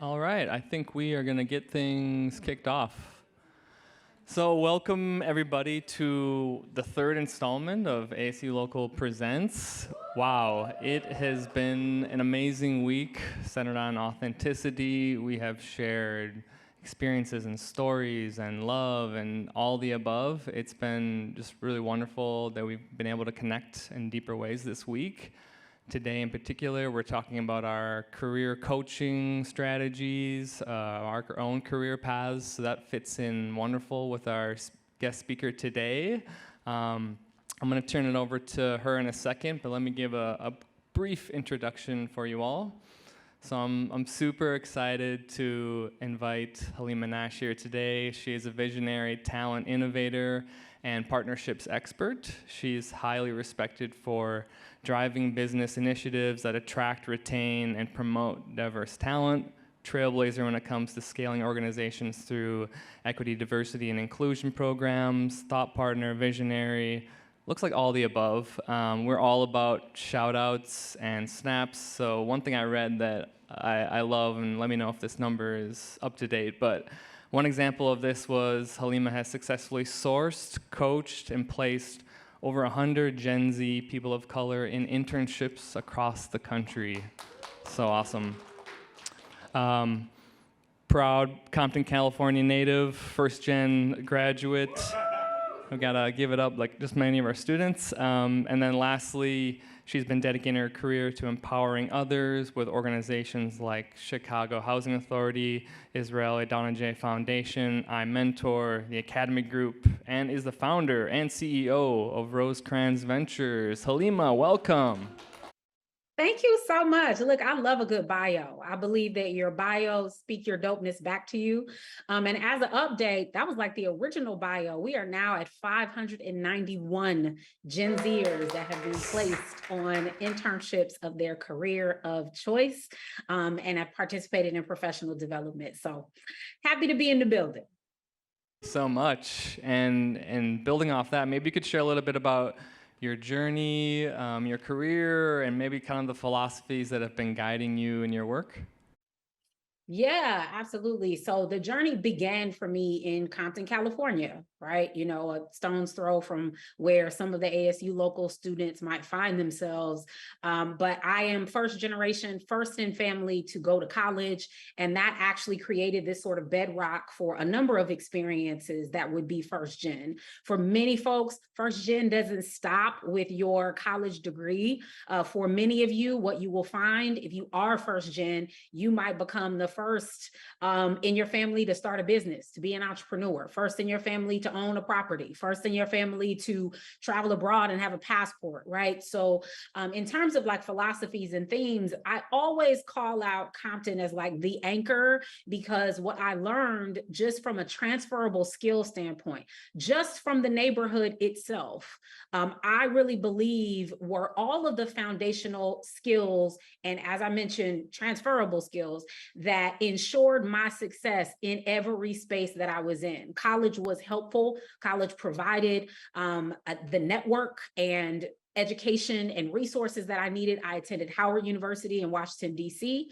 All right, I think we are going to get things kicked off. So welcome everybody to the third installment of ASU Local Presents. Wow, it has been an amazing week centered on authenticity. We have shared experiences and stories and love and all the above. It's been just really wonderful that we've been able to connect in deeper ways this week. Today in particular, we're talking about our career coaching strategies, our own career paths, so that fits in wonderful with our guest speaker today. I'm going to turn it over to her in a second, but let me give a brief introduction for you all. So I'm super excited to invite Halleemah Nash here today. She is a visionary, talent innovator, and partnerships expert. She's highly respected for driving business initiatives that attract, retain, and promote diverse talent, trailblazer when it comes to scaling organizations through equity, diversity, and inclusion programs, thought partner, visionary, looks like all the above. We're all about shout outs and snaps. So one thing I read that I love, and let me know if this number is up to date, but one example of this was Halleemah has successfully sourced, coached, and placed over 100 Gen Z people of color in internships across the country. So awesome. Proud Compton, California native, first gen graduate. We gotta give it up like just many of our students. And then lastly, she's been dedicating her career to empowering others with organizations like Chicago Housing Authority, Israel Donna J Foundation, I Mentor, the Academy Group, and is the founder and CEO of Rosecrans Venture. Halleemah, welcome. Thank you so much. Look, I love a good bio. I believe that your bios speak your dopeness back to you. And as an update, that was like the original bio. We are now at 591 Gen Zers that have been placed on internships of their career of choice and have participated in professional development. So happy to be in the building. So much. And building off that, maybe you could share a little bit about your journey, your career, and maybe kind of the philosophies that have been guiding you in your work? Yeah, absolutely. So the journey began for me in Compton, California, right? You know, a stone's throw from where some of the ASU local students might find themselves. But I am first generation, first in family to go to college. And that actually created this sort of bedrock for a number of experiences that would be first gen. For many folks, first gen doesn't stop with your college degree. For many of you, what you will find if you are first gen, you might become the first in your family to start a business, to be an entrepreneur, first in your family to own a property, first in your family to travel abroad and have a passport, right? So in terms of like philosophies and themes, I always call out Compton as like the anchor, because what I learned just from a transferable skill standpoint, just from the neighborhood itself, I really believe were all of the foundational skills, and as I mentioned, transferable skills that ensured my success in every space that I was in. College was helpful. College provided the network and education and resources that I needed. I attended Howard University in Washington, D.C.,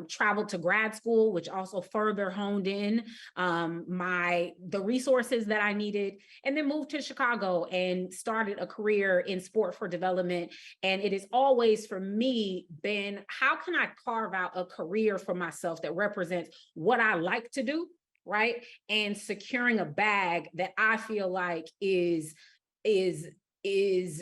traveled to grad school, which also further honed in the resources that I needed, and then moved to Chicago and started a career in sport for development. And it has always, for me, been how can I carve out a career for myself that represents what I like to do, right? And securing a bag that I feel like is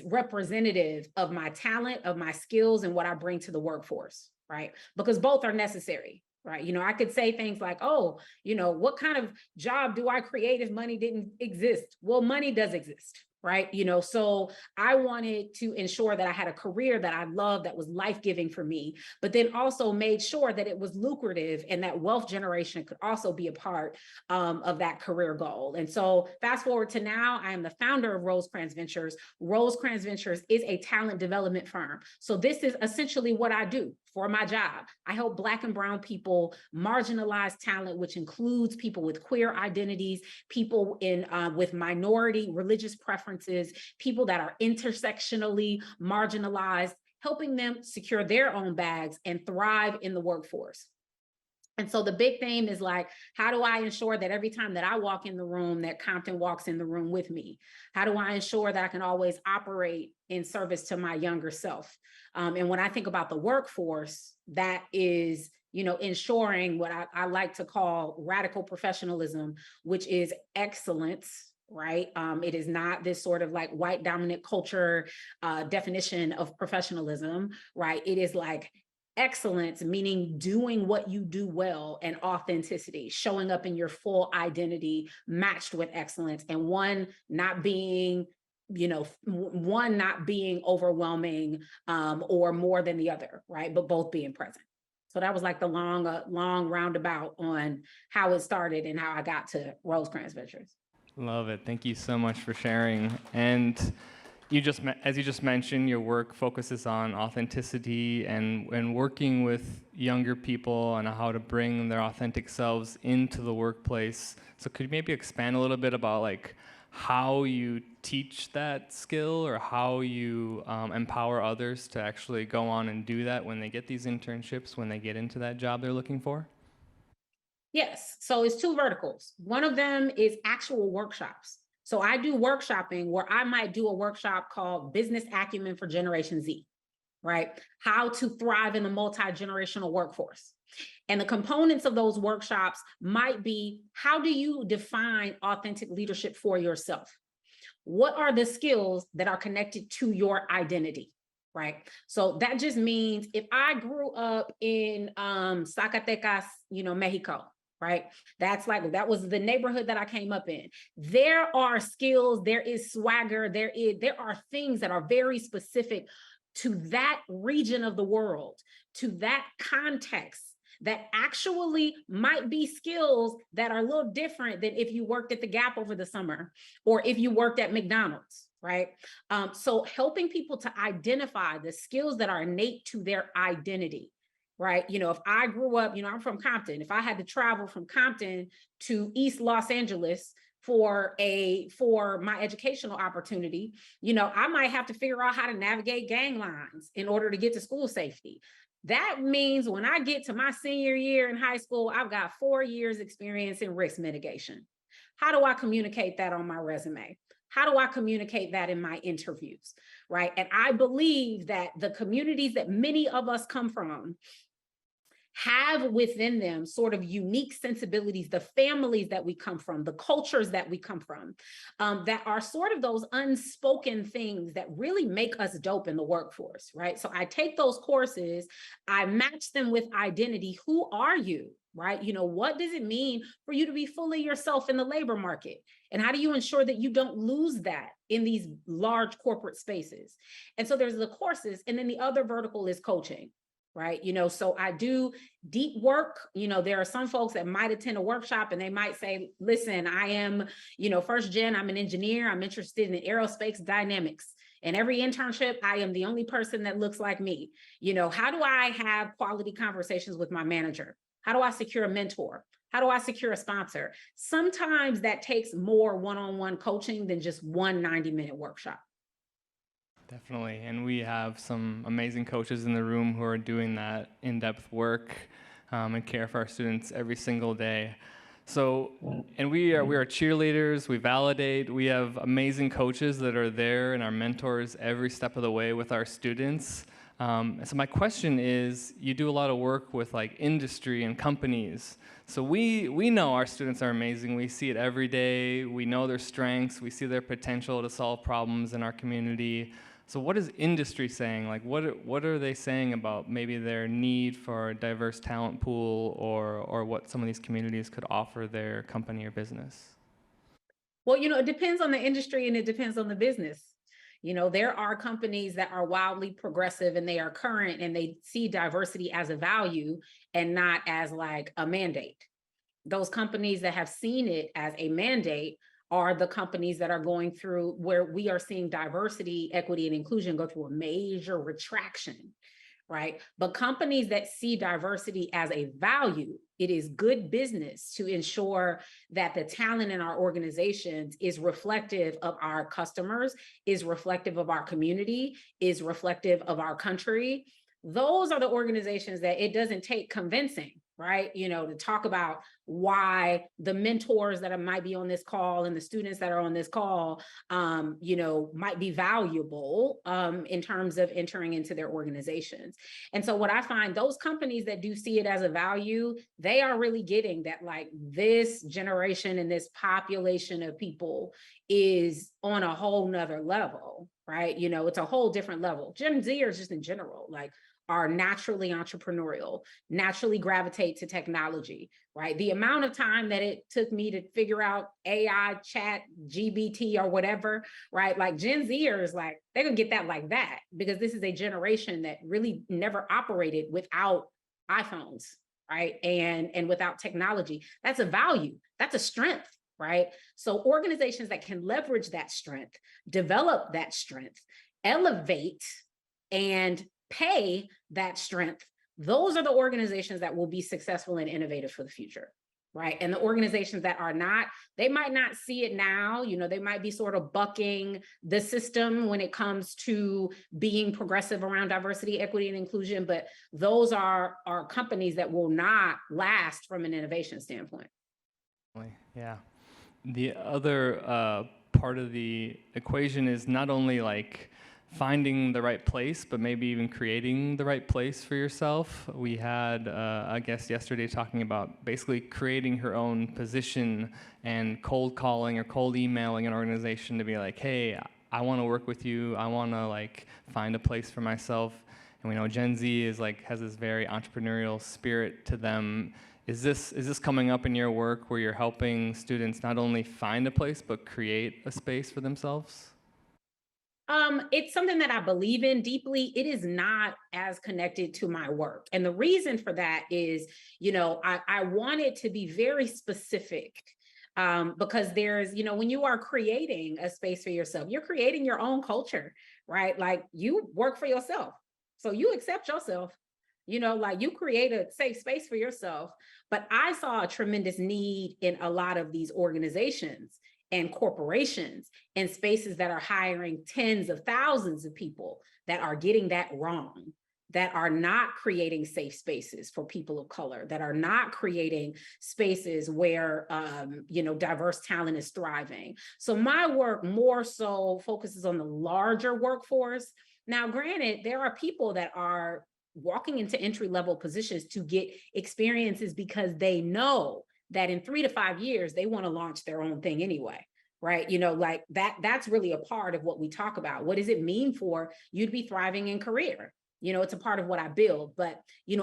representative of my talent, of my skills, and what I bring to the workforce, right? Because both are necessary, right? You know, I could say things like, oh, you know, what kind of job do I create if money didn't exist? Well, money does exist, right? You know, so I wanted to ensure that I had a career that I loved, that was life-giving for me, but then also made sure that it was lucrative and that wealth generation could also be a part of that career goal. And so fast forward to now, I am the founder of Rosecrans Ventures. Rosecrans Ventures is a talent development firm. So this is essentially what I do for my job. I help Black and Brown people marginalize talent, which includes people with queer identities, people with minority religious preferences, people that are intersectionally marginalized, helping them secure their own bags and thrive in the workforce. And so the big theme is like, how do I ensure that every time that I walk in the room, that Compton walks in the room with me? How do I ensure that I can always operate in service to my younger self? And when I think about the workforce, that is, ensuring what I like to call radical professionalism, which is excellence. Right. It is not this sort of like white dominant culture definition of professionalism. Right. It is like excellence, meaning doing what you do well, and authenticity, showing up in your full identity matched with excellence, and one not being overwhelming or more than the other, right? But both being present. So that was like the long roundabout on how it started and how I got to Rosecrans Ventures. Love it. Thank you so much for sharing. And as you just mentioned, your work focuses on authenticity and working with younger people on how to bring their authentic selves into the workplace. So could you maybe expand a little bit about like how you teach that skill, or how you empower others to actually go on and do that when they get these internships, when they get into that job they're looking for? Yes. So it's two verticals. One of them is actual workshops. So I do workshopping where I might do a workshop called Business Acumen for Generation Z, right? How to thrive in the multi-generational workforce. And the components of those workshops might be, how do you define authentic leadership for yourself? What are the skills that are connected to your identity? Right. So that just means if I grew up in Zacatecas, Mexico, right? That was the neighborhood that I came up in. There are skills, there is swagger, there are things that are very specific to that region of the world, to that context, that actually might be skills that are a little different than if you worked at the Gap over the summer or if you worked at McDonald's, right? So helping people to identify the skills that are innate to their identity, right? If I grew up, I'm from Compton. If I had to travel from Compton to East Los Angeles for my educational opportunity, I might have to figure out how to navigate gang lines in order to get to school safety. That means when I get to my senior year in high school, I've got 4 years experience in risk mitigation. How do I communicate that on my resume? How do I communicate that in my interviews, right? And I believe that the communities that many of us come from have within them sort of unique sensibilities, the families that we come from, the cultures that we come from, that are sort of those unspoken things that really make us dope in the workforce, right? So I take those courses, I match them with identity. Who are you, right? What does it mean for you to be fully yourself in the labor market? And how do you ensure that you don't lose that in these large corporate spaces? And so there's the courses, and then the other vertical is coaching. Right. So I do deep work. There are some folks that might attend a workshop and they might say, listen, I am, first gen, I'm an engineer. I'm interested in aerospace dynamics. And every internship, I am the only person that looks like me. How do I have quality conversations with my manager? How do I secure a mentor? How do I secure a sponsor? Sometimes that takes more one-on-one coaching than just one 90-minute workshop. Definitely, and we have some amazing coaches in the room who are doing that in-depth work and care for our students every single day. So, and we are cheerleaders. We validate. We have amazing coaches that are there and our mentors every step of the way with our students. So my question is, you do a lot of work with like industry and companies. So we know our students are amazing. We see it every day. We know their strengths. We see their potential to solve problems in our community. So what is industry saying? Like, what are they saying about maybe their need for a diverse talent pool, or what some of these communities could offer their company or business? Well, it depends on the industry and it depends on the business. There are companies that are wildly progressive and they are current and they see diversity as a value and not as like a mandate. Those companies that have seen it as a mandate are the companies that are going through where we are seeing diversity, equity, and inclusion go through a major retraction, right? But companies that see diversity as a value, it is good business to ensure that the talent in our organizations is reflective of our customers, is reflective of our community, is reflective of our country. Those are the organizations that it doesn't take convincing, right? To talk about why the mentors that might be on this call and the students that are on this call, might be valuable in terms of entering into their organizations. And so what I find, those companies that do see it as a value, they are really getting that, like, this generation and this population of people is on a whole nother level, right? It's a whole different level. Gen Zers just in general, like, are naturally entrepreneurial, naturally gravitate to technology, right? The amount of time that it took me to figure out AI, chat, GBT, or whatever, right? Like, Gen Zers, like, they're gonna get that like that, because this is a generation that really never operated without iPhones, right? And without technology. That's a value, that's a strength, right? So organizations that can leverage that strength, develop that strength, elevate, and pay that strength, those are the organizations that will be successful and innovative for the future, right? And the organizations that are not, they might not see it now, they might be sort of bucking the system when it comes to being progressive around diversity, equity, and inclusion, but those are companies that will not last from an innovation standpoint. Yeah. The other part of the equation is not only like finding the right place, but maybe even creating the right place for yourself. We had a guest yesterday talking about basically creating her own position and cold calling or cold emailing an organization to be like, hey, I want to work with you. I want to like find a place for myself. And we know Gen Z is like has this very entrepreneurial spirit to them. Is this coming up in your work where you're helping students not only find a place but create a space for themselves? It's something that I believe in deeply. It is not as connected to my work. And the reason for that is, I want it to be very specific. Because there's, when you are creating a space for yourself, you're creating your own culture, right? Like, you work for yourself. So you accept yourself, like, you create a safe space for yourself. But I saw a tremendous need in a lot of these organizations and corporations and spaces that are hiring tens of thousands of people that are getting that wrong, that are not creating safe spaces for people of color, that are not creating spaces where, diverse talent is thriving. So my work more so focuses on the larger workforce. Now, granted, there are people that are walking into entry-level positions to get experiences because they know that in 3 to 5 years, they want to launch their own thing anyway, right? Like that's really a part of what we talk about. What does it mean for you to be thriving in career? It's a part of what I build, but,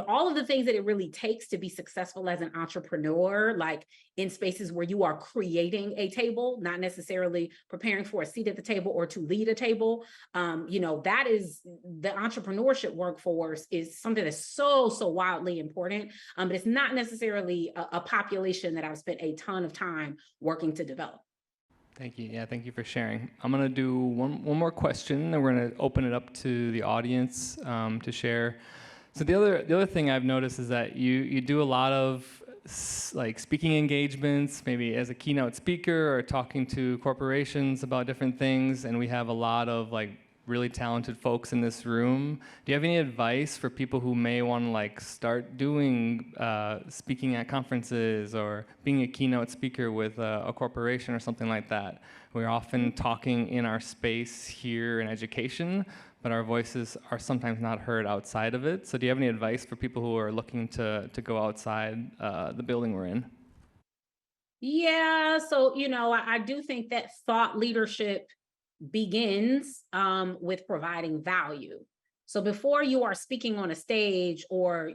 all of the things that it really takes to be successful as an entrepreneur, like in spaces where you are creating a table, not necessarily preparing for a seat at the table or to lead a table. That is the entrepreneurship workforce is something that's so wildly important. But it's not necessarily a population that I've spent a ton of time working to develop. Thank you. Yeah, thank you for sharing. I'm going to do one more question, and we're going to open it up to the audience to share. So the other thing I've noticed is that you do a lot of like speaking engagements, maybe as a keynote speaker or talking to corporations about different things, and we have a lot of like really talented folks in this room. Do you have any advice for people who may want to like start doing speaking at conferences or being a keynote speaker with a corporation or something like that? We're often talking in our space here in education, but our voices are sometimes not heard outside of it. So do you have any advice for people who are looking to go outside the building we're in? Yeah, so I do think that thought leadership begins with providing value. So before you are speaking on a stage or,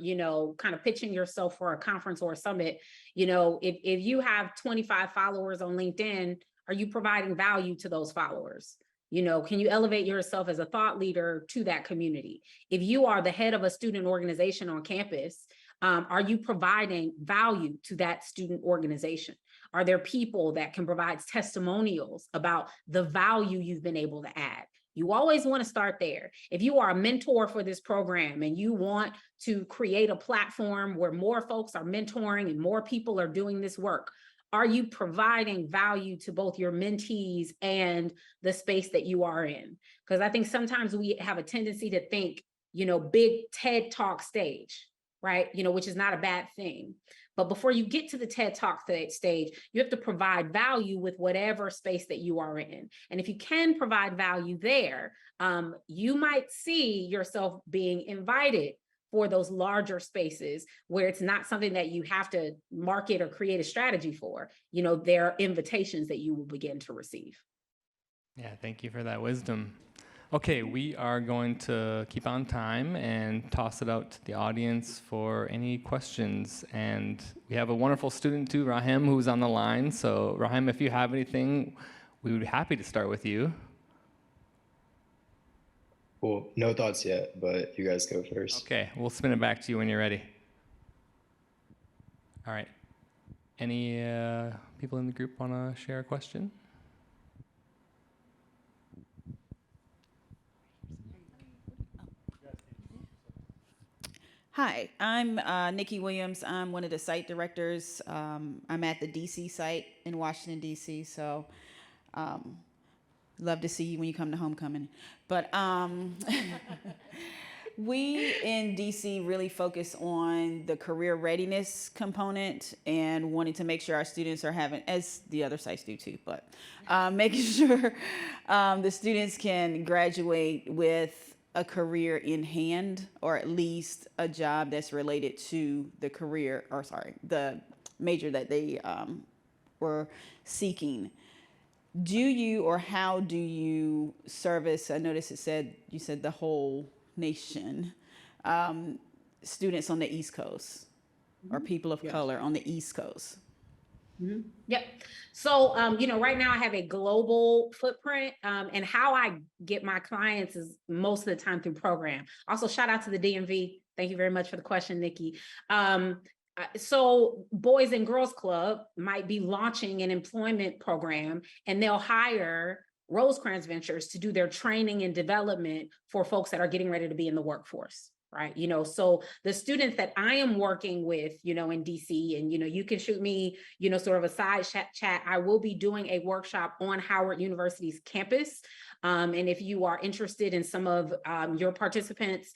kind of pitching yourself for a conference or a summit, if you have 25 followers on LinkedIn, are you providing value to those followers? Can you elevate yourself as a thought leader to that community? If you are the head of a student organization on campus, are you providing value to that student organization? Are there people that can provide testimonials about the value you've been able to add? You always want to start there. If you are a mentor for this program and you want to create a platform where more folks are mentoring and more people are doing this work, are you providing value to both your mentees and the space that you are in? Because I think sometimes we have a tendency to think, big TED Talk stage, right? Which is not a bad thing. But before you get to the TED Talk stage, you have to provide value with whatever space that you are in. And if you can provide value there, you might see yourself being invited for those larger spaces where it's not something that you have to market or create a strategy for. There are invitations that you will begin to receive. Yeah, thank you for that wisdom. Okay, we are going to keep on time and toss it out to the audience for any questions. And we have a wonderful student too, Rahim, who's on the line. So Rahim, if you have anything, we would be happy to start with you. Well, no thoughts yet, but you guys go first. Okay, we'll spin it back to you when you're ready. All right. Any people in the group want to share a question? Hi, I'm Nikki Williams. I'm one of the site directors. I'm at the DC site in Washington, DC. So love to see you when you come to homecoming. But we in DC really focus on the career readiness component and wanting to make sure our students are having, as the other sites do too, but making sure the students can graduate with a career in hand, or at least a job that's related to the career, or the major that they were seeking. Do you, or how do you service, I noticed you said the whole nation, students on the East Coast, or people of color on the East Coast? Yep. So, right now I have a global footprint, and how I get my clients is most of the time through program. Also, shout out to the DMV. Thank you very much for the question, Nikki. So Boys and Girls Club might be launching an employment program, and they'll hire Rosecrans Ventures to do their training and development for folks that are getting ready to be in the workforce. Right. So the students that I am working with, in DC, and, you can shoot me, sort of a side chat. I will be doing a workshop on Howard University's campus. And if you are interested in some of your participants,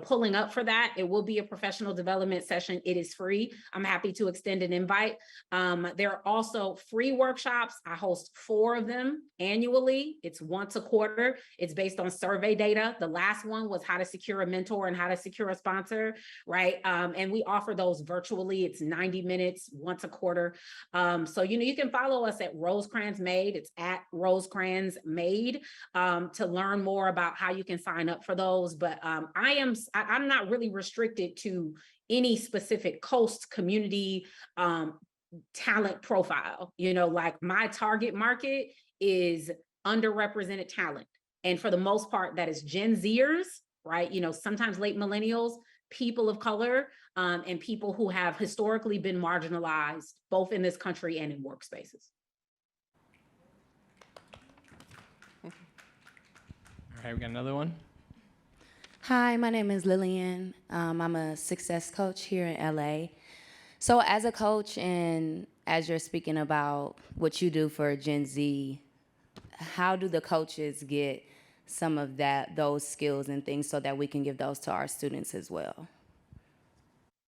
pulling up for that, it will be a professional development session. It is free. I'm happy to extend an invite. There are also free workshops. I host 4 of them annually. It's once a quarter. It's based on survey data. The last one was how to secure a mentor and how to secure a sponsor, right? And we offer those virtually. It's 90 minutes once a quarter. So, you can follow us at Rosecrans Made. It's at Rosecrans Made. To learn more about how you can sign up for those. But I'm not really restricted to any specific coast community talent profile. Like my target market is underrepresented talent. And for the most part, that is Gen Zers, right? Sometimes late millennials, people of color, and people who have historically been marginalized, both in this country and in workspaces. All right, we got another one. Hi, my name is Lillian. I'm a success coach here in LA. So as a coach, and as you're speaking about what you do for Gen Z, how do the coaches get some of those skills and things so that we can give those to our students as well?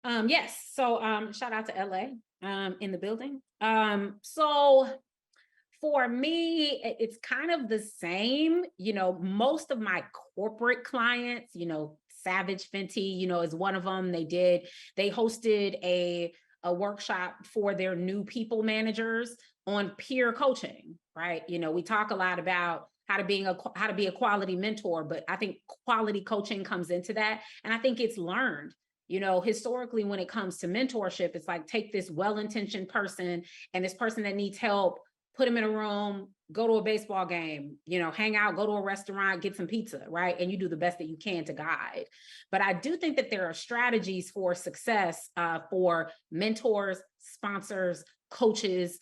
Yes. So shout out to LA in the building. So for me, it's kind of the same. Most of my corporate clients, Savage Fenty, is one of them. They hosted a workshop for their new people managers on peer coaching, right? We talk a lot about how to be a quality mentor, but I think quality coaching comes into that. And I think it's learned. Historically, when it comes to mentorship, it's like, take this well-intentioned person and this person that needs help, put them in a room, go to a baseball game, hang out, go to a restaurant, get some pizza, right? And you do the best that you can to guide. But I do think that there are strategies for success for mentors, sponsors, coaches,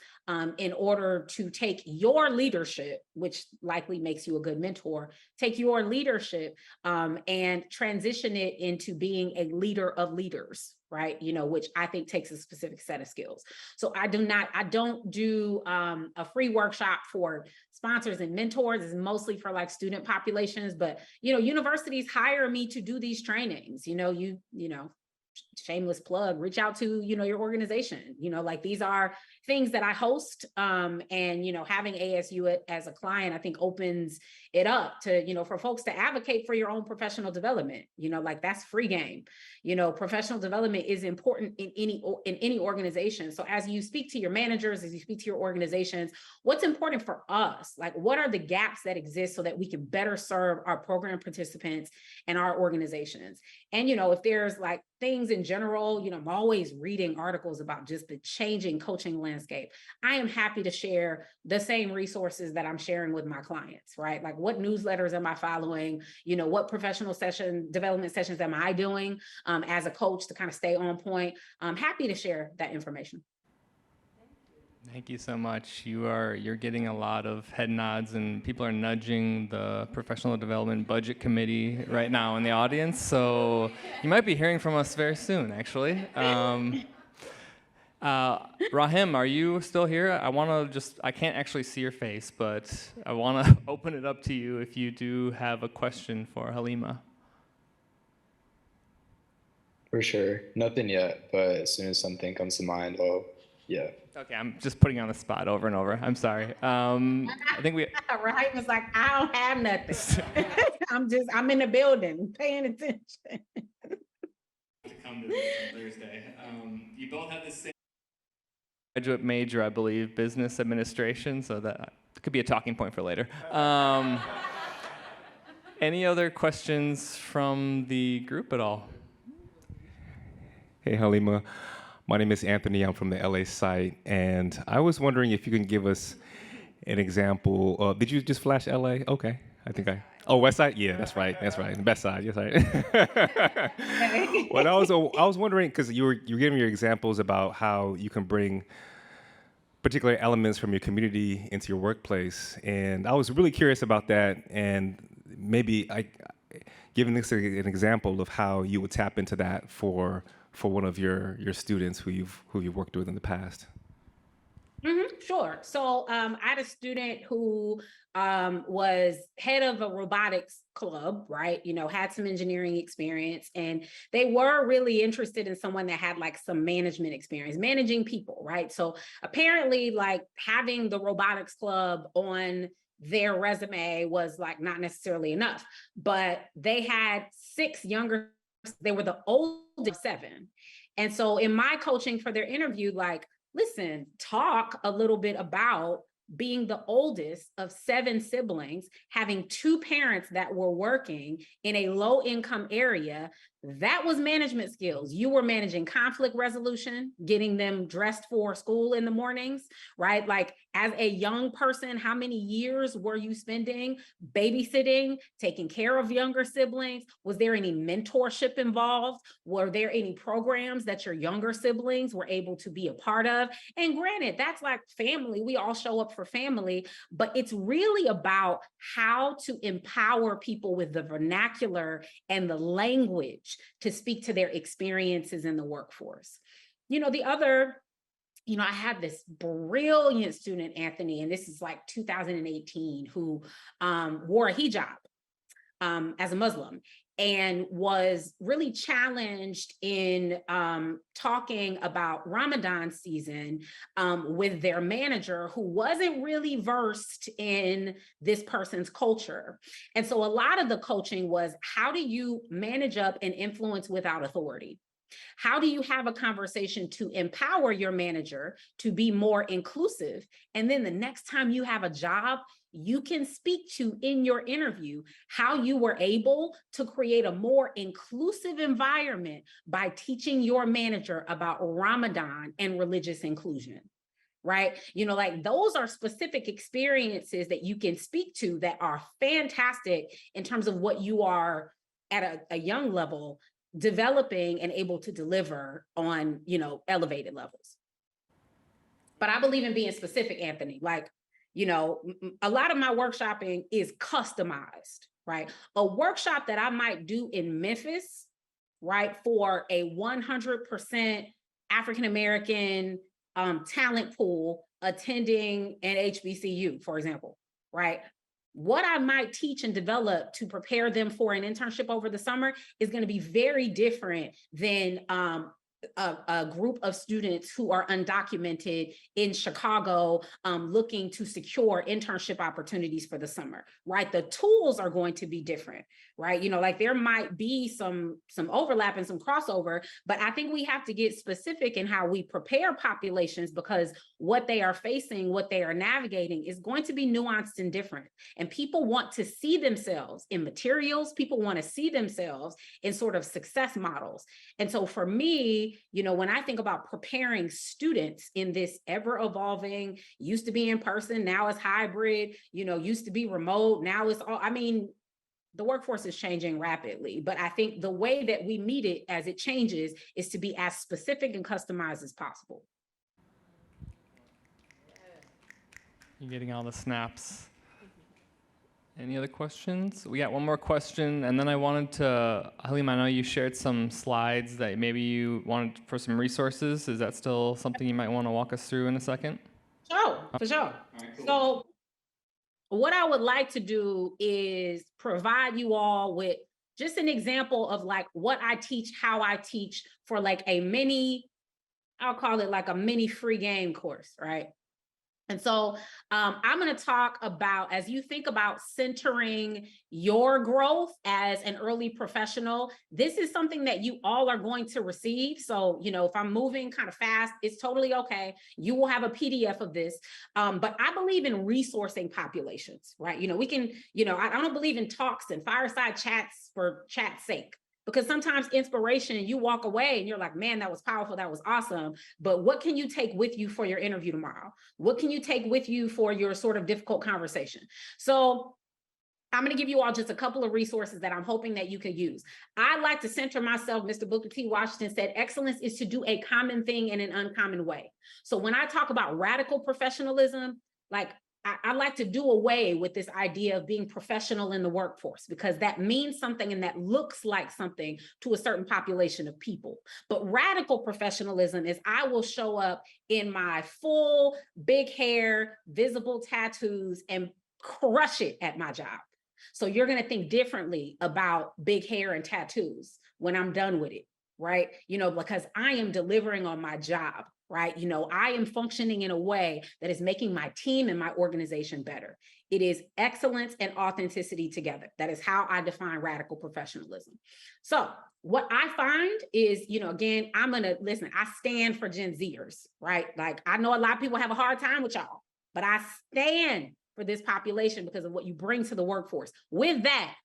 in order to take your leadership, which likely makes you a good mentor, take your leadership and transition it into being a leader of leaders, right? Which I think takes a specific set of skills. So I don't do a free workshop for sponsors and mentors. It's mostly for like student populations, but universities hire me to do these trainings. shameless plug, reach out to, your organization. Like these are things that I host. And, having ASU as a client, I think opens it up to, for folks to advocate for your own professional development. Like that's free game. Professional development is important in any organization. So as you speak to your managers, as you speak to your organizations, what's important for us? Like, what are the gaps that exist so that we can better serve our program participants and our organizations? And, if there's like things in general, I'm always reading articles about just the changing coaching landscape. I am happy to share the same resources that I'm sharing with my clients, right? Like what newsletters am I following? What professional development sessions am I doing as a coach to kind of stay on point? I'm happy to share that information. Thank you so much. You're getting a lot of head nods, and people are nudging the professional development budget committee right now in the audience. So you might be hearing from us very soon, actually. Rahim, are you still here? I can't actually see your face, but I want to open it up to you if you do have a question for Halleemah. For sure. Nothing yet, but as soon as something comes to mind, yeah. Okay, I'm just putting you on the spot over and over. I'm sorry. I think Rahim was like, I don't have nothing. I'm in the building paying attention. To come to this on Thursday. You both have the same graduate major, I believe, business administration, so that could be a talking point for later. Any other questions from the group at all? Hey, Halleemah. My name is Anthony. I'm from the LA site, and I was wondering if you can give us an example. Did you just flash LA? Okay, I think West Side? Yeah, that's right. The best side. Yes, right. Well, I was wondering, because you were giving your examples about how you can bring particular elements from your community into your workplace, and I was really curious about that, and maybe giving this an example of how you would tap into that for one of your students who you've worked with in the past. Sure. So I had a student who was head of a robotics club, right? Had some engineering experience, and they were really interested in someone that had like some management experience, managing people, right? So apparently like having the robotics club on their resume was like not necessarily enough, but they had 6 younger, they were the oldest 7. And so in my coaching for their interview, like, listen, talk a little bit about being the oldest of 7 siblings, having 2 parents that were working in a low income area. That was management skills. You were managing conflict resolution, getting them dressed for school in the mornings, right? Like as a young person, how many years were you spending babysitting, taking care of younger siblings? Was there any mentorship involved? Were there any programs that your younger siblings were able to be a part of? And granted, that's like family. We all show up for family, but it's really about how to empower people with the vernacular and the language to speak to their experiences in the workforce. The other, I had this brilliant student, Anthony, and this is like 2018, who wore a hijab as a Muslim, and was really challenged in talking about Ramadan season with their manager, who wasn't really versed in this person's culture. And so a lot of the coaching was, how do you manage up and influence without authority? How do you have a conversation to empower your manager to be more inclusive? And then the next time you have a job, you can speak to in your interview how you were able to create a more inclusive environment by teaching your manager about Ramadan and religious inclusion, right? Like those are specific experiences that you can speak to that are fantastic in terms of what you are at a young level developing and able to deliver on, elevated levels. But I believe in being specific, Anthony. Like, a lot of my workshopping is customized, right? A workshop that I might do in Memphis, right, for a 100% African-American talent pool attending an HBCU, for example, right? what I might teach and develop to prepare them for an internship over the summer is going to be very different than a group of students who are undocumented in Chicago looking to secure internship opportunities for the summer, right? The tools are going to be different, right? You know, like there might be some overlap and some crossover, but I think we have to get specific in how we prepare populations, because what they are facing, what they are navigating is going to be nuanced and different. And people want to see themselves in materials. People want to see themselves in sort of success models. And so for me, you know, when I think about preparing students in this ever evolving, used to be in person, now it's hybrid, you know, used to be remote, now it's all, I mean, the workforce is changing rapidly, but I think the way that we meet it as it changes is to be as specific and customized as possible. You're getting all the snaps. Any other questions? We got one more question, and then I wanted to, Halleemah, I know you shared some slides that maybe you wanted for some resources. Is that still something you might want to walk us through in a second? Sure, for sure. So what I would like to do is provide you all with just an example of like what I teach, how I teach, for like a mini, I'll call it like a mini free game course, right? And so I'm going to talk about, as you think about centering your growth as an early professional, this is something that you all are going to receive. So, you know, if I'm moving kind of fast, it's totally okay. You will have a PDF of this. But I believe in resourcing populations, right? You know, we can, you know, I don't believe in talks and fireside chats for chat's sake. Because sometimes inspiration, you walk away and you're like, man, that was powerful, that was awesome. But what can you take with you for your interview tomorrow? What can you take with you for your sort of difficult conversation? So I'm going to give you all just a couple of resources that I'm hoping that you can use. I like to center myself. Mr. Booker T. Washington said, excellence is to do a common thing in an uncommon way. So when I talk about radical professionalism, like I like to do away with this idea of being professional in the workforce, because that means something and that looks like something to a certain population of people. But radical professionalism is I will show up in my full big hair, visible tattoos, and crush it at my job. So you're going to think differently about big hair and tattoos when I'm done with it, right? You know, because I am delivering on my job. Right? You know, I am functioning in a way that is making my team and my organization better. It is excellence and authenticity together. That is how I define radical professionalism. So what I find is, you know, again, I'm going to listen, I stand for Gen Zers, right? Like I know a lot of people have a hard time with y'all, but I stand for this population because of what you bring to the workforce. With that,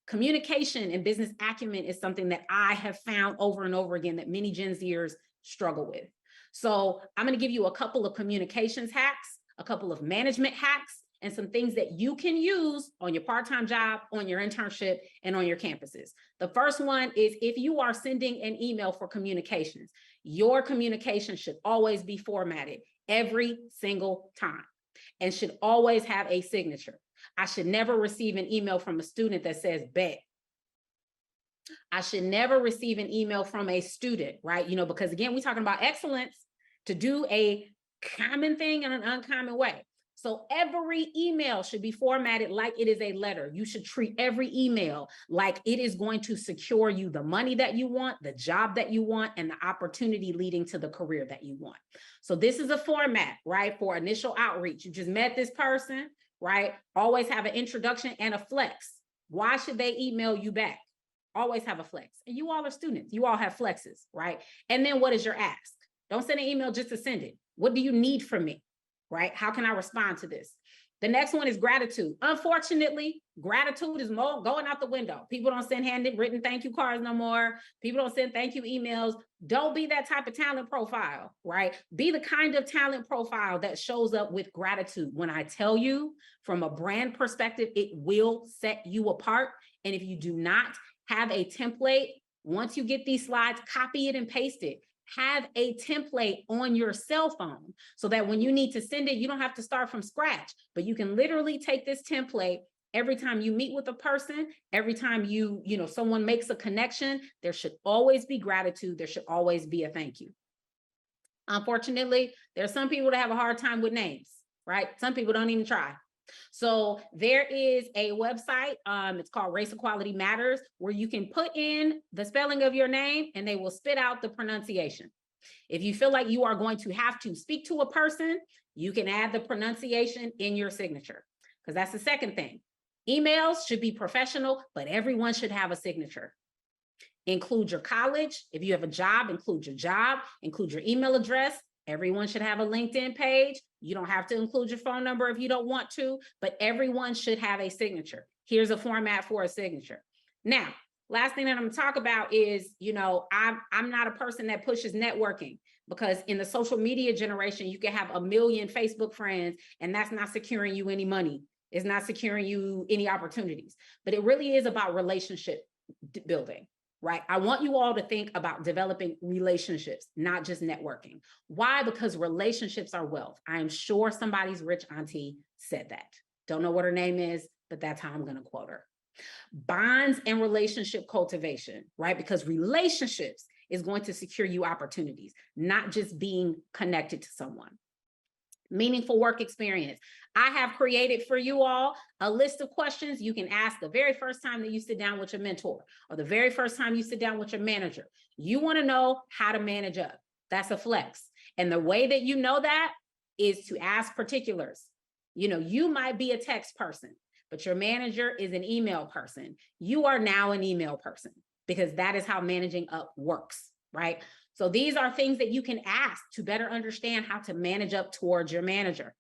communication and business acumen is something that I have found over and over again that many Gen Zers struggle with. So I'm going to give you a couple of communications hacks, a couple of management hacks, and some things that you can use on your part-time job, on your internship, and on your campuses. The first one is if you are sending an email for communications, your communication should always be formatted every single time and should always have a signature. I should never receive an email from a student that says bet. I should never receive an email from a student, right? You know, because again, we're talking about excellence, to do a common thing in an uncommon way. So every email should be formatted like it is a letter. You should treat every email like it is going to secure you the money that you want, the job that you want, and the opportunity leading to the career that you want. So this is a format, right, for initial outreach. You just met this person, right? Always have an introduction and a flex. Why should they email you back? Always have a flex. And you all are students. You all have flexes, right? And then what is your ask? Don't send an email just to send it. What do you need from me, right? How can I respond to this? The next one is gratitude. Unfortunately, gratitude is going out the window. People don't send handwritten thank you cards no more. People don't send thank you emails. Don't be that type of talent profile, right? Be the kind of talent profile that shows up with gratitude. When I tell you from a brand perspective, it will set you apart. And if you do not have a template, once you get these slides, copy it and paste it. Have a template on your cell phone so that when you need to send it, you don't have to start from scratch, but you can literally take this template every time you meet with a person, every time someone makes a connection. There should always be gratitude. There should always be a thank you. Unfortunately, there are some people that have a hard time with names, right? Some people don't even try. So there is a website, it's called Race Equality Matters, where you can put in the spelling of your name and they will spit out the pronunciation. If you feel like you are going to have to speak to a person, you can add the pronunciation in your signature, because that's the second thing. Emails should be professional, but everyone should have a signature. Include your college. If you have a job, include your job, include your email address. Everyone should have a LinkedIn page. You don't have to include your phone number if you don't want to, but everyone should have a signature. Here's a format for a signature. Now, last thing that I'm gonna talk about is, I'm not a person that pushes networking, because in the social media generation, you can have 1 million Facebook friends and that's not securing you any money. It's not securing you any opportunities, but it really is about relationship building. Right? I want you all to think about developing relationships, not just networking. Why? Because relationships are wealth. I am sure somebody's rich auntie said that. Don't know what her name is, but that's how I'm going to quote her. Bonds and relationship cultivation, right? Because relationships is going to secure you opportunities, not just being connected to someone. Meaningful work experience. I have created for you all a list of questions you can ask the very first time that you sit down with your mentor, or the very first time you sit down with your manager. You want to know how to manage up. That's a flex. And the way that you know that is to ask particulars. You might be a text person, but your manager is an email person. You are now an email person, because that is how managing up works, right? So these are things that you can ask to better understand how to manage up towards your manager.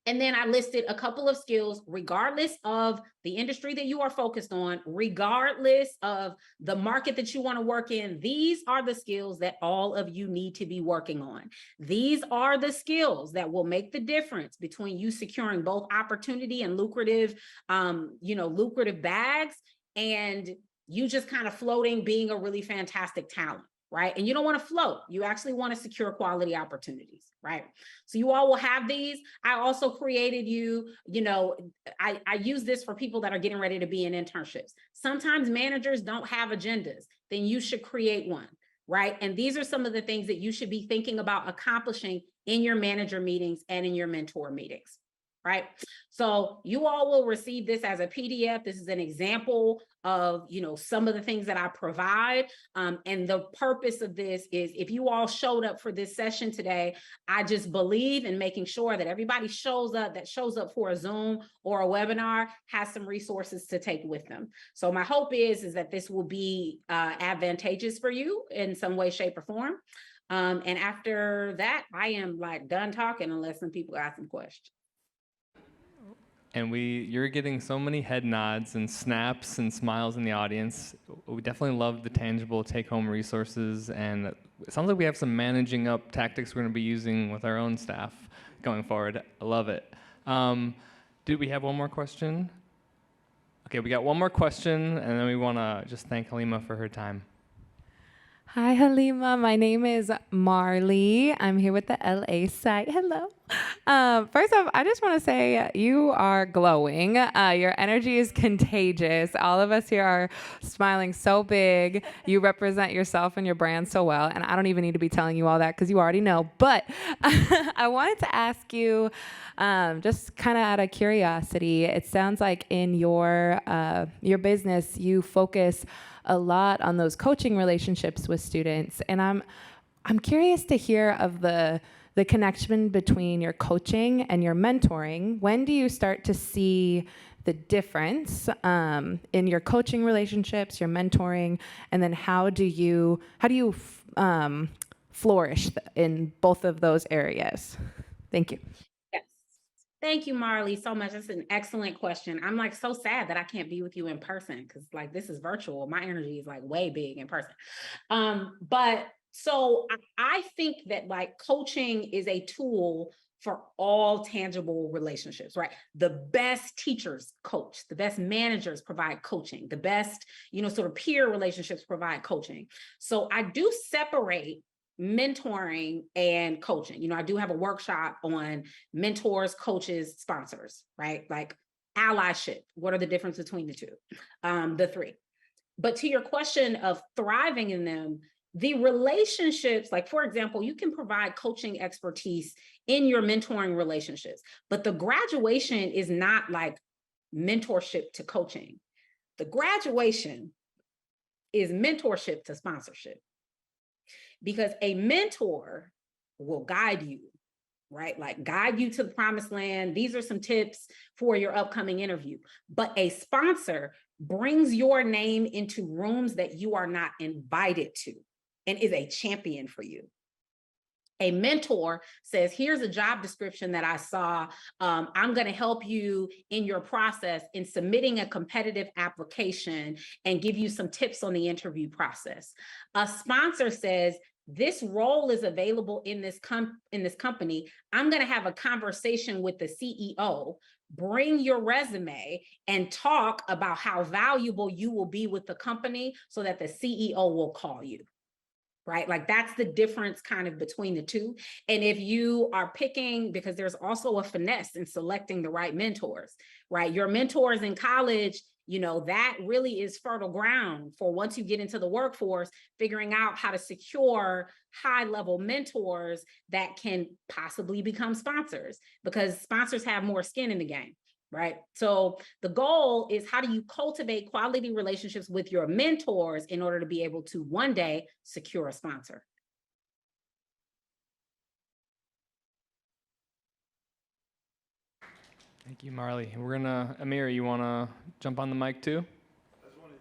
And then I listed a couple of skills, regardless of the industry that you are focused on, regardless of the market that you want to work in. These are the skills that all of you need to be working on. These are the skills that will make the difference between you securing both opportunity and lucrative bags, and you just kind of floating, being a really fantastic talent. Right? And you don't want to float. You actually want to secure quality opportunities, right? So you all will have these. I also created I use this for people that are getting ready to be in internships. Sometimes managers don't have agendas. Then you should create one, right? And these are some of the things that you should be thinking about accomplishing in your manager meetings and in your mentor meetings, right? So you all will receive this as a PDF. This is an example of, some of the things that I provide. And the purpose of this is, if you all showed up for this session today, I just believe in making sure that everybody shows up for a Zoom or a webinar has some resources to take with them. So my hope is that this will be advantageous for you in some way, shape, or form. And after that, I am done talking, unless some people ask some questions. And you're getting so many head nods and snaps and smiles in the audience. We definitely love the tangible take-home resources, and it sounds like we have some managing up tactics we're going to be using with our own staff going forward. I love it. Did we have one more question? Okay, we got one more question, and then we want to just thank Halleemah for her time. Hi, Halleemah. My name is Marley. I'm here with the LA site. Hello. First off, I just want to say you are glowing. Your energy is contagious. All of us here are smiling so big. You represent yourself and your brand so well. And I don't even need to be telling you all that because you already know. But I wanted to ask you, just kind of out of curiosity, it sounds like in your business, you focus a lot on those coaching relationships with students. And I'm curious to hear of the connection between your coaching and your mentoring. When do you start to see the difference in your coaching relationships, your mentoring, and then how do you flourish in both of those areas? Thank you. Thank you, Marley, so much. That's an excellent question. I'm so sad that I can't be with you in person, because this is virtual. My energy is way big in person. But so I think that coaching is a tool for all tangible relationships, right? The best teachers coach, the best managers provide coaching, the best, sort of peer relationships provide coaching. So I do separate mentoring and coaching. I do have a workshop on mentors, coaches, sponsors, right? Allyship. What are the difference between the two? The three. But to your question of thriving in them, The relationships, like for example, you can provide coaching expertise in your mentoring relationships, but the graduation is not like mentorship to coaching. The graduation is mentorship to sponsorship, because a mentor will guide you, right? Like guide you to the promised land. These are some tips for your upcoming interview. But a sponsor brings your name into rooms that you are not invited to and is a champion for you. A mentor says, here's a job description that I saw. I'm going to help you in your process in submitting a competitive application and give you some tips on the interview process. A sponsor says, this role is available in this company. I'm going to have a conversation with the CEO. Bring your resume and talk about how valuable you will be with the company so that the CEO will call you. Right? Like that's the difference kind of between the two. And if you are picking, because there's also a finesse in selecting the right mentors, right? Your mentors in college, you know, that really is fertile ground for once you get into the workforce, figuring out how to secure high-level mentors that can possibly become sponsors, because sponsors have more skin in the game. Right? So the goal is, how do you cultivate quality relationships with your mentors in order to be able to one day secure a sponsor? Thank you, Marley. We're gonna, Amir, you wanna jump on the mic too? I just wanted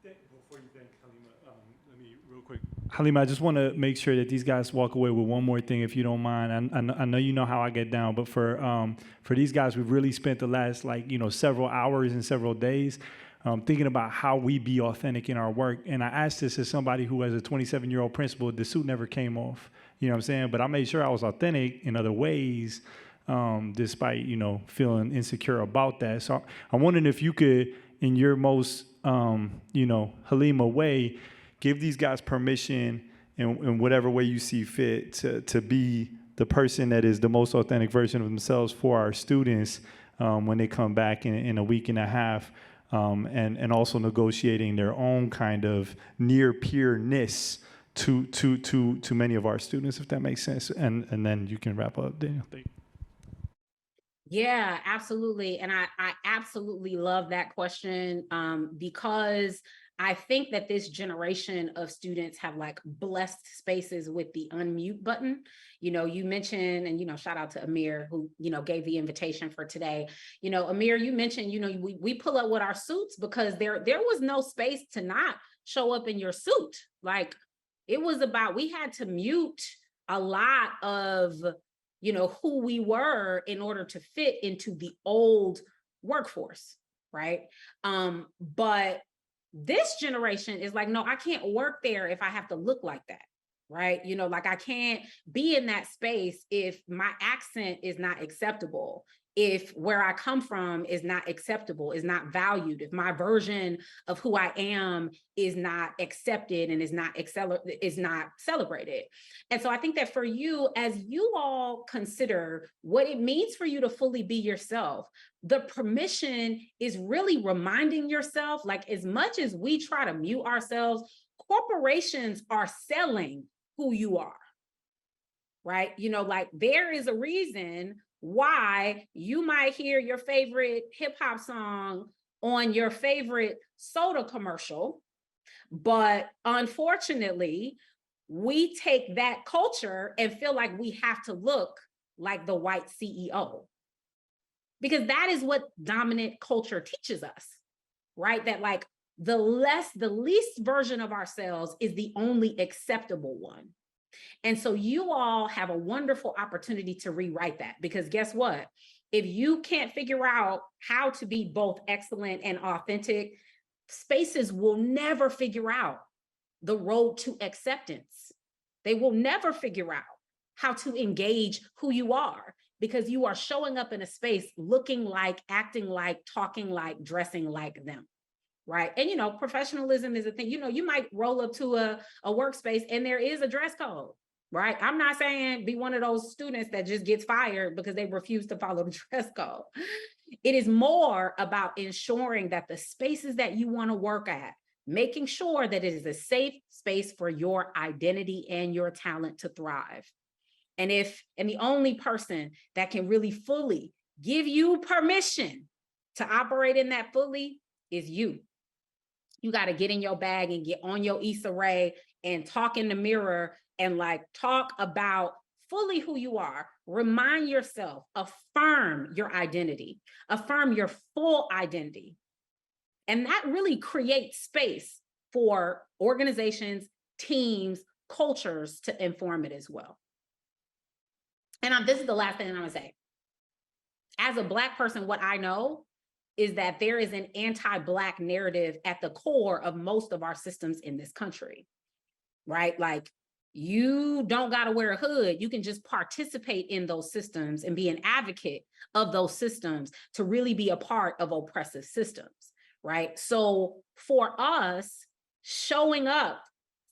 to before you thank Halleemah, let me real quick. Halleemah, I just want to make sure that these guys walk away with one more thing, if you don't mind. I know you know how I get down, but for these guys, we've really spent the last several hours and several days thinking about how we be authentic in our work. And I asked this as somebody who, as a 27-year-old principal, the suit never came off. You know what I'm saying? But I made sure I was authentic in other ways, despite feeling insecure about that. So I'm wondering if you could, in your most Halleemah way, give these guys permission in whatever way you see fit to be the person that is the most authentic version of themselves for our students when they come back in a week and a half, and also negotiating their own kind of near peerness to many of our students, if that makes sense. And then you can wrap up, Daniel. Thank you. Yeah, absolutely. And I absolutely love that question, because I think that this generation of students have like blessed spaces with the unmute button. You mentioned, and, shout out to Amir, who, gave the invitation for today. Amir, you mentioned, we pull up with our suits because there was no space to not show up in your suit. Like it was about, we had to mute a lot of who we were in order to fit into the old workforce, right? But this generation is like, no, I can't work there if I have to look like that, right? Like I can't be in that space if my accent is not acceptable, if where I come from is not acceptable, is not valued, if my version of who I am is not accepted and is not celebrated. And so I think that for you, as you all consider what it means for you to fully be yourself, the permission is really reminding yourself, like as much as we try to mute ourselves, corporations are selling who you are, right? Like there is a reason why you might hear your favorite hip hop song on your favorite soda commercial. But unfortunately, we take that culture and feel like we have to look like the white CEO, because that is what dominant culture teaches us, right? That like the least version of ourselves is the only acceptable one. And so you all have a wonderful opportunity to rewrite that, because guess what? If you can't figure out how to be both excellent and authentic, spaces will never figure out the road to acceptance. They will never figure out how to engage who you are, because you are showing up in a space looking like, acting like, talking like, dressing like them. Right. And, professionalism is a thing. You might roll up to a workspace and there is a dress code. Right. I'm not saying be one of those students that just gets fired because they refuse to follow the dress code. It is more about ensuring that the spaces that you want to work at, making sure that it is a safe space for your identity and your talent to thrive. And the only person that can really fully give you permission to operate in that fully is you. You got to get in your bag and get on your Issa Rae and talk in the mirror and like talk about fully who you are. Remind yourself, affirm your identity, affirm your full identity. And that really creates space for organizations, teams, cultures to inform it as well. And this is the last thing I'm gonna say. As a Black person, what I know is that there is an anti-Black narrative at the core of most of our systems in this country, right? Like, you don't gotta wear a hood. You can just participate in those systems and be an advocate of those systems to really be a part of oppressive systems, right? So for us, showing up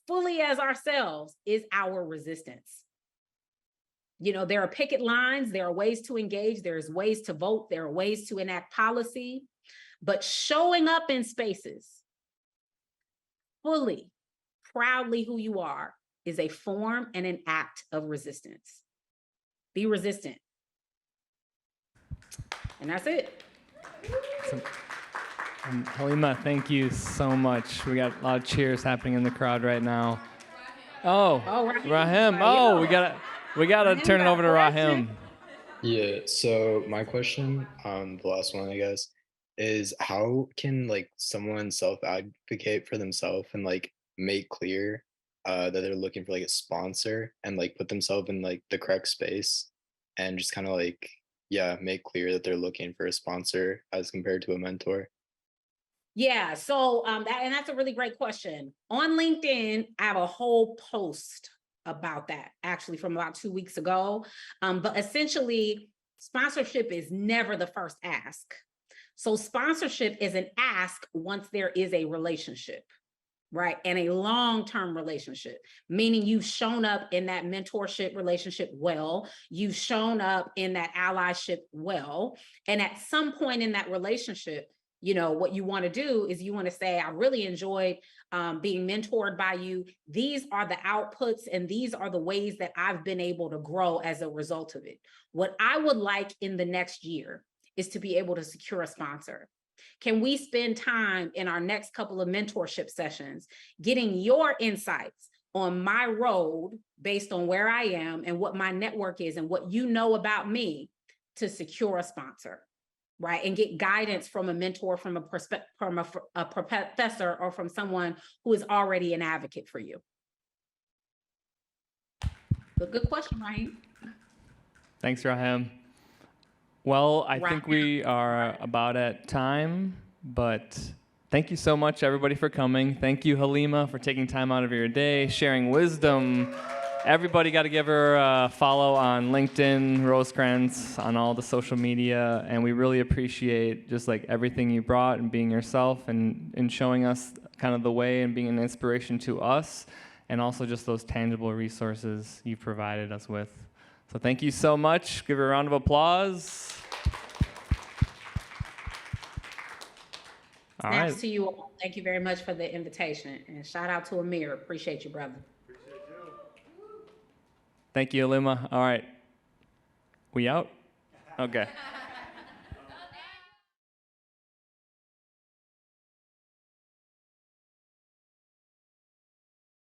fully as ourselves is our resistance. You know, there are picket lines, there are ways to engage, there's ways to vote, there are ways to enact policy, but showing up in spaces fully, proudly who you are is a form and an act of resistance. Be resistant. And that's it. Halleemah, thank you so much. We got a lot of cheers happening in the crowd right now. Oh, Rahim. Oh, we gotta turn it over to Rahim. Yeah, so my question, the last one, I guess, is how can like someone self-advocate for themselves and like make clear that they're looking for like a sponsor and like put themselves in like the correct space and just kind of like, yeah, make clear that they're looking for a sponsor as compared to a mentor? Yeah, so that's a really great question. On LinkedIn, I have a whole post about that, actually from about 2 weeks ago. But essentially, sponsorship is never the first ask. So sponsorship is an ask once there is a relationship, right? And a long-term relationship, meaning you've shown up in that mentorship relationship well, you've shown up in that allyship well, and at some point in that relationship, you know, what you want to do is you want to say, I really enjoyed being mentored by you. These are the outputs and these are the ways that I've been able to grow as a result of it. What I would like in the next year is to be able to secure a sponsor. Can we spend time in our next couple of mentorship sessions getting your insights on my road based on where I am and what my network is and what you know about me to secure a sponsor? Right, and get guidance from a mentor, from a professor, or from someone who is already an advocate for you. But good question, Rahim. Thanks, Rahim. Well, I think we are about at time, but thank you so much, everybody, for coming. Thank you, Halleemah, for taking time out of your day, sharing wisdom. Everybody got to give her a follow on LinkedIn, Rosecrans, on all the social media, and we really appreciate just like everything you brought and being yourself and showing us kind of the way and being an inspiration to us, and also just those tangible resources you've provided us with. So thank you so much. Give her a round of applause. All right. Thanks to you all. Thank you very much for the invitation, and shout out to Amir. Appreciate you, brother. Thank you, Halleemah. All right. We out? Okay.